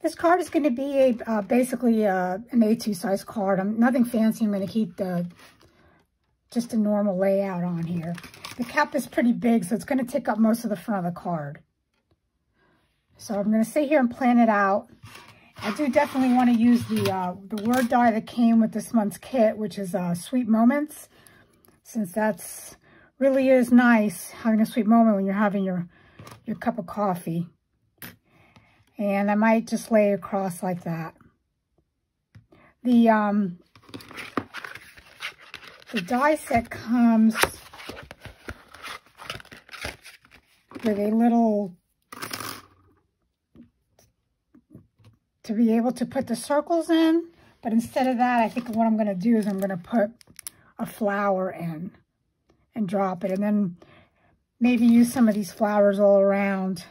This card is going to be basically an A2 size card. Nothing fancy. I'm going to keep just a normal layout on here. The cap is pretty big, so it's going to take up most of the front of the card. So I'm going to sit here and plan it out. I do definitely want to use the word die that came with this month's kit, which is Sweet Moments, since that's really is nice having a sweet moment when you're having your cup of coffee. And I might just lay it across like that. The die set comes with a little, to be able to put the circles in, but instead of that, I think what I'm going to do is I'm going to put a flower in and drop it, and then maybe use some of these flowers all around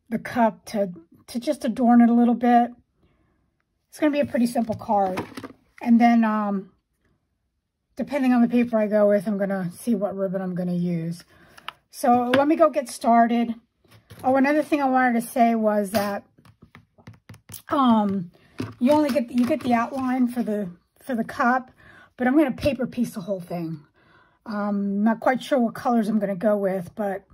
the cup to just adorn it a little bit. It's going to be a pretty simple card. And then, depending on the paper I go with, I'm going to see what ribbon I'm going to use. So let me go get started. Oh, another thing I wanted to say was that you get the outline for the cup, but I'm going to paper piece the whole thing. Not quite sure what colors I'm going to go with, but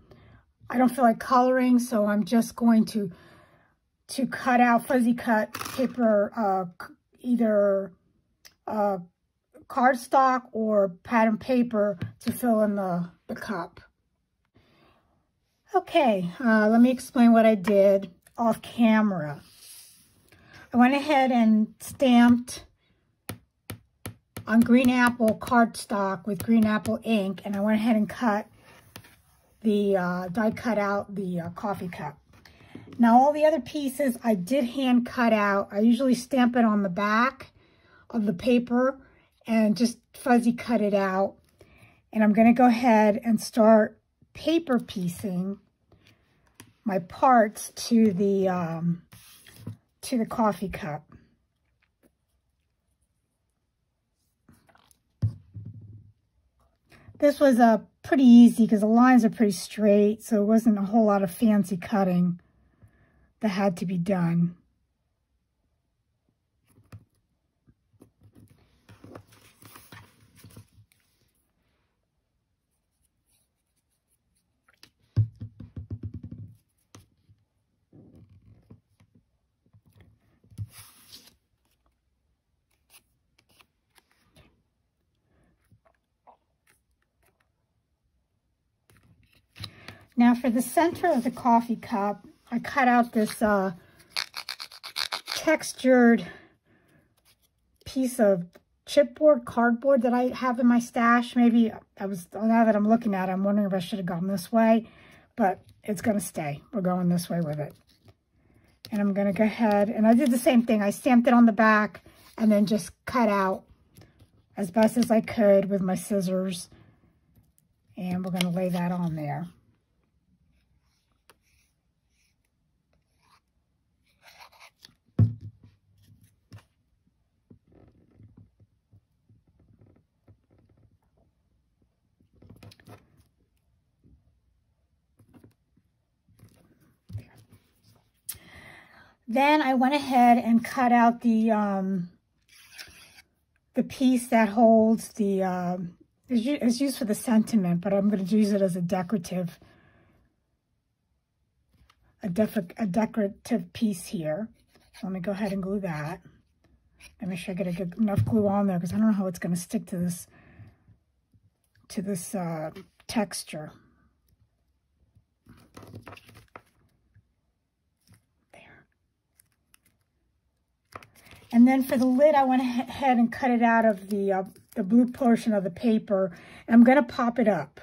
I don't feel like coloring, so I'm just going to cut out, fuzzy cut paper, either cardstock or pattern paper to fill in the cup. Okay, let me explain what I did off camera. I went ahead and stamped on green apple cardstock with green apple ink, and I went ahead and cut die cut out the coffee cup. Now all the other pieces I did hand cut out. I usually stamp it on the back of the paper and just fuzzy cut it out. And I'm going to go ahead and start paper piecing my parts to the coffee cup. This was pretty easy because the lines are pretty straight, so it wasn't a whole lot of fancy cutting that had to be done. Now for the center of the coffee cup, I cut out this textured piece of chipboard, cardboard that I have in my stash. Maybe now that I'm looking at it, I'm wondering if I should have gone this way, but it's going to stay. We're going this way with it. And I'm going to go ahead, and I did the same thing. I stamped it on the back and then just cut out as best as I could with my scissors. And we're going to lay that on there. Then I went ahead and cut out the piece that holds the, it's used for the sentiment, but I'm going to use it as a decorative piece here. So let me go ahead and glue that. And make sure I get enough glue on there because I don't know how it's going to stick to this texture. And then for the lid, I went ahead and cut it out of the blue portion of the paper. And I'm going to pop it up.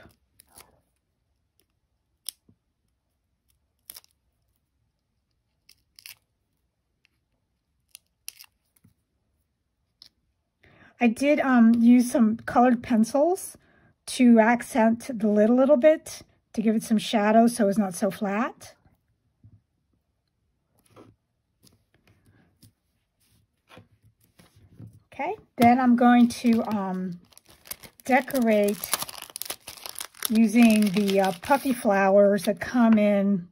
I did use some colored pencils to accent the lid a little bit, to give it some shadow so it's not so flat. Okay, then I'm going to decorate using the puffy flowers that come in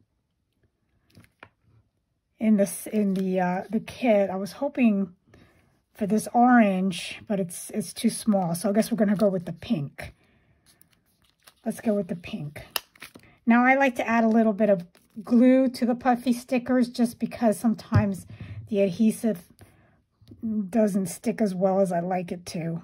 in the kit. I was hoping for this orange, but it's too small. So I guess we're going to go with the pink. Let's go with the pink. Now I like to add a little bit of glue to the puffy stickers just because sometimes the adhesive doesn't stick as well as I like it to.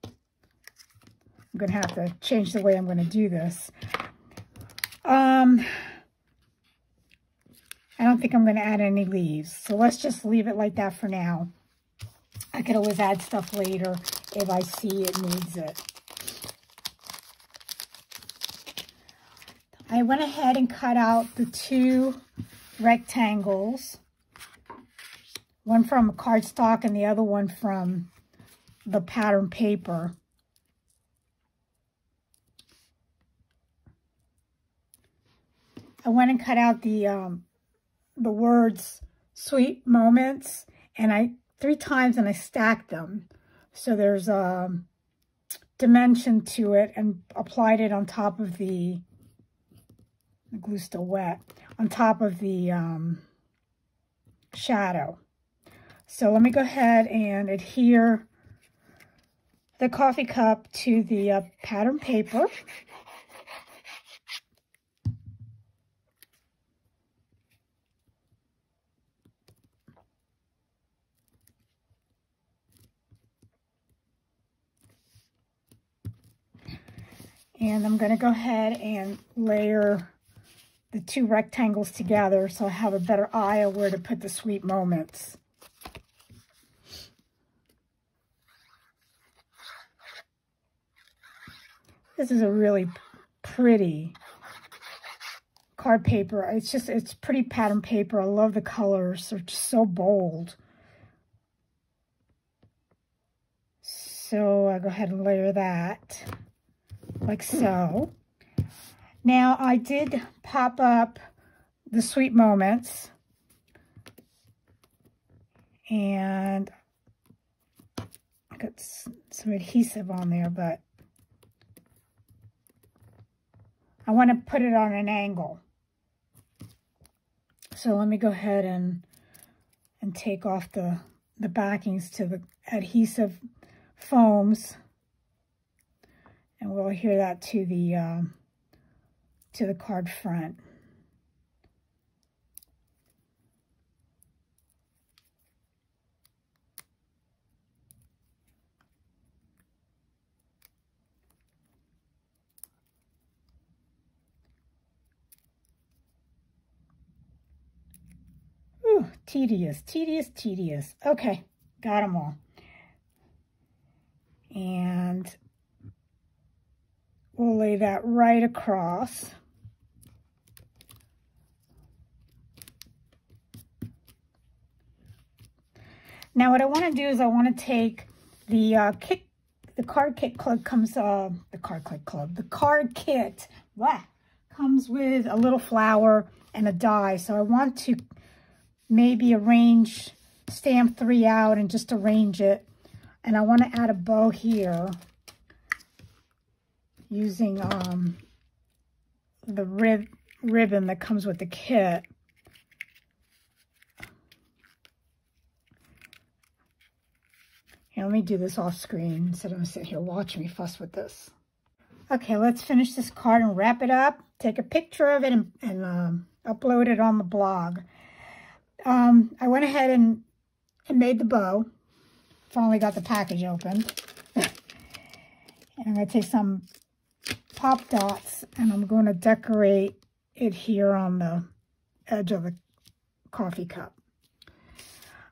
I'm going to have to change the way I'm going to do this. I don't think I'm going to add any leaves. So let's just leave it like that for now. I could always add stuff later if I see it needs it. I went ahead and cut out the 2 rectangles. One from cardstock and the other one from the pattern paper. I went and cut out the words "sweet moments," and 3 times, and I stacked them. So there's a dimension to it, and applied it on top of the glue's still wet, on top of the shadow. So let me go ahead and adhere the coffee cup to the pattern paper. And I'm going to go ahead and layer the 2 rectangles together so I have a better eye of where to put the sweet moments. This is a really pretty card paper. It's pretty pattern paper. I love the colors. They're just so bold. So I'll go ahead and layer that. Like so. Now I did pop up the sweet moments, and I got some adhesive on there, but I want to put it on an angle. So let me go ahead and take off the backings to the adhesive foams. And we'll adhere that to the card front. Ooh, tedious, tedious, tedious. Okay, got them all. And we'll lay that right across. Now what I want to do is I want to take the card kit comes the card kit comes with a little flower and a die. So I want to maybe stamp 3 out and just arrange it. And I want to add a bow here using the ribbon that comes with the kit. Here, let me do this off screen instead of sitting here watching me fuss with this. Okay, let's finish this card and wrap it up. Take a picture of it and upload it on the blog. I went ahead and made the bow. Finally got the package open. And I'm going to take some pop dots and I'm going to decorate it here on the edge of the coffee cup.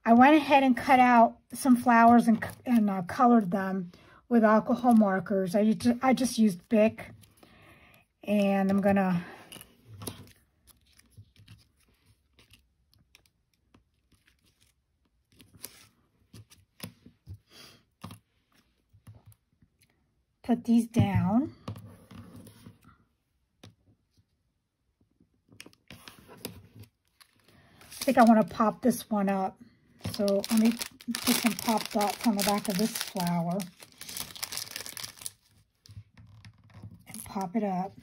I went ahead and cut out some flowers and colored them with alcohol markers. I just used Bic, and I'm going to put these down. I think I want to pop this one up. So let me put some pop dots on the back of this flower and pop it up.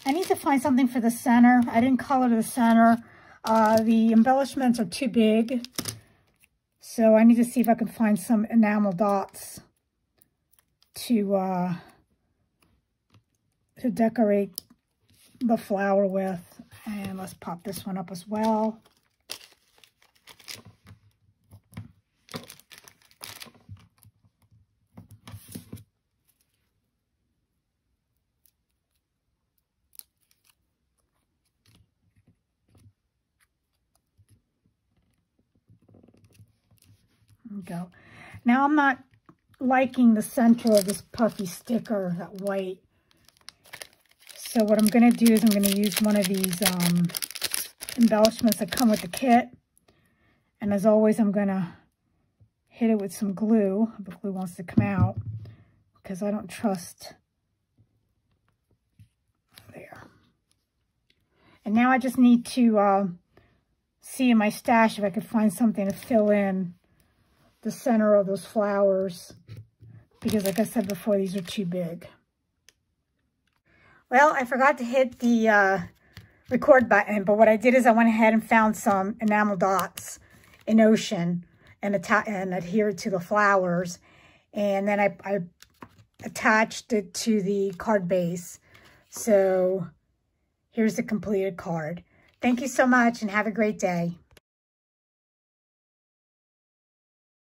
I need to find something for the center. I didn't color the center. The embellishments are too big. So I need to see if I can find some enamel dots to decorate the flower with. And let's pop this one up as well. Go. Now I'm not liking the center of this puffy sticker, that white. So what I'm going to do is I'm going to use one of these embellishments that come with the kit. And as always, I'm going to hit it with some glue. The glue wants to come out because I don't trust. There. And now I just need to see in my stash if I could find something to fill in the center of those flowers, because like I said before, these are too big. Well, I forgot to hit the record button, but what I did is I went ahead and found some enamel dots in Ocean and adhered to the flowers, and then I attached it to the card base. So here's the completed card. Thank you so much and have a great day.